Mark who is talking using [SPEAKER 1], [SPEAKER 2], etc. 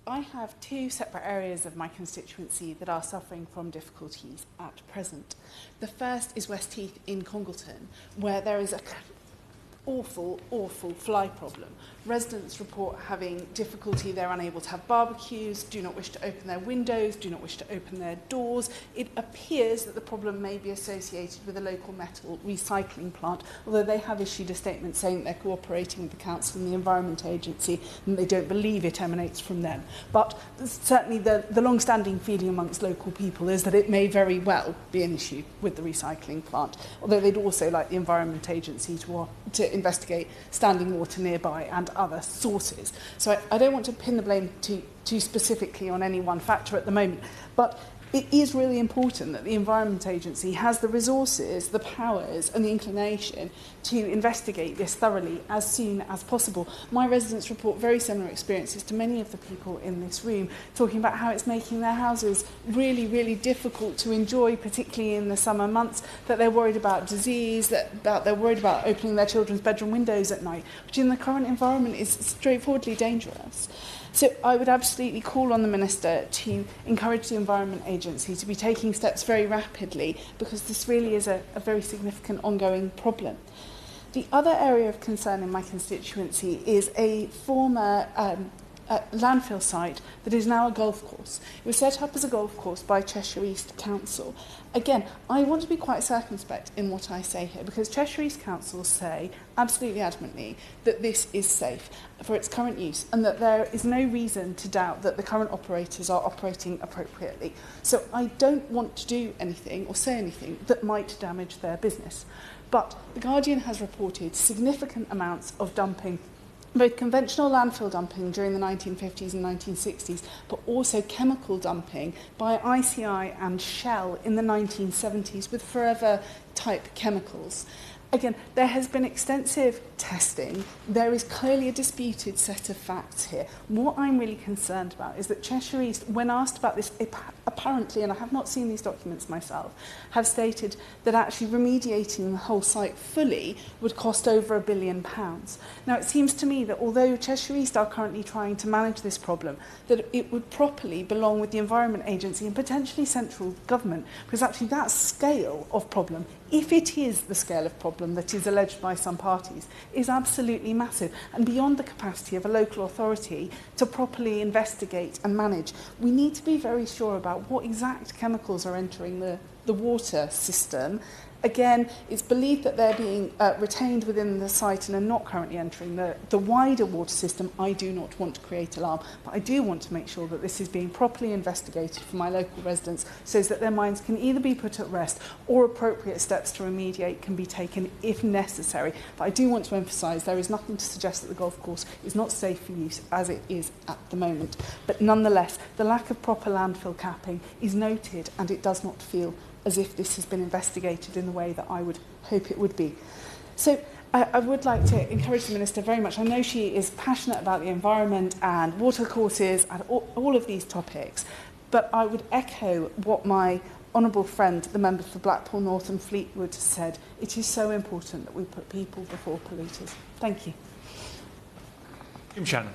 [SPEAKER 1] I have two separate areas of my constituency that are suffering from difficulties at present. The first is West Heath in Congleton, where there is a awful fly problem. Residents report having difficulty. They're unable to have barbecues, do not wish to open their windows, do not wish to open their doors. It appears that the problem may be associated with a local metal recycling plant, although they have issued a statement saying they're cooperating with the council and the Environment Agency and they don't believe it emanates from them. But certainly the long-standing feeling amongst local people is that it may very well be an issue with the recycling plant, although they'd also like the Environment Agency to investigate standing water nearby and other sources. So I don't want to pin the blame too specifically on any one factor at the moment, but it is really important that the Environment Agency has the resources, the powers and the inclination to investigate this thoroughly as soon as possible. My residents report very similar experiences to many of the people in this room, talking about how it's making their houses really difficult to enjoy, particularly in the summer months, that they're worried about disease, they're worried about opening their children's bedroom windows at night, which in the current environment is straightforwardly dangerous. So I would absolutely call on the Minister to encourage the Environment Agency to be taking steps very rapidly, because this really is a very significant ongoing problem. The other area of concern in my constituency is a former landfill site that is now a golf course. It was set up as a golf course by Cheshire East Council. Again, I want to be quite circumspect in what I say here, because Cheshire East Council say absolutely adamantly that this is safe for its current use and that there is no reason to doubt that the current operators are operating appropriately. So I don't want to do anything or say anything that might damage their business. But The Guardian has reported significant amounts of dumping, both conventional landfill dumping during the 1950s and 1960s, but also chemical dumping by ICI and Shell in the 1970s with forever-type chemicals. Again, there has been extensive testing. There is clearly a disputed set of facts here. What I'm really concerned about is that Cheshire East, when asked about this, apparently, and I have not seen these documents myself, have stated that actually remediating the whole site fully would cost over £1 billion. Now, it seems to me that although Cheshire East are currently trying to manage this problem, that it would properly belong with the Environment Agency and potentially central government, because actually that scale of problem, if it is the scale of problem that is alleged by some parties, is absolutely massive and beyond the capacity of a local authority to properly investigate and manage. We need to be very sure about what exact chemicals are entering the water system. Again, it's believed that they're being retained within the site and are not currently entering the wider water system. I do not want to create alarm, but I do want to make sure that this is being properly investigated for my local residents so that their minds can either be put at rest or appropriate steps to remediate can be taken if necessary. But I do want to emphasise there is nothing to suggest that the golf course is not safe for use as it is at the moment. But nonetheless, the lack of proper landfill capping is noted, and it does not feel as if this has been investigated in the way that I would hope it would be. So I would like to encourage the Minister very much. I know she is passionate about the environment and water courses and all of these topics, but I would echo what my honourable friend, the member for Blackpool North and Fleetwood, said. It is so important that we put people before polluters. Thank you.
[SPEAKER 2] Jim Shannon.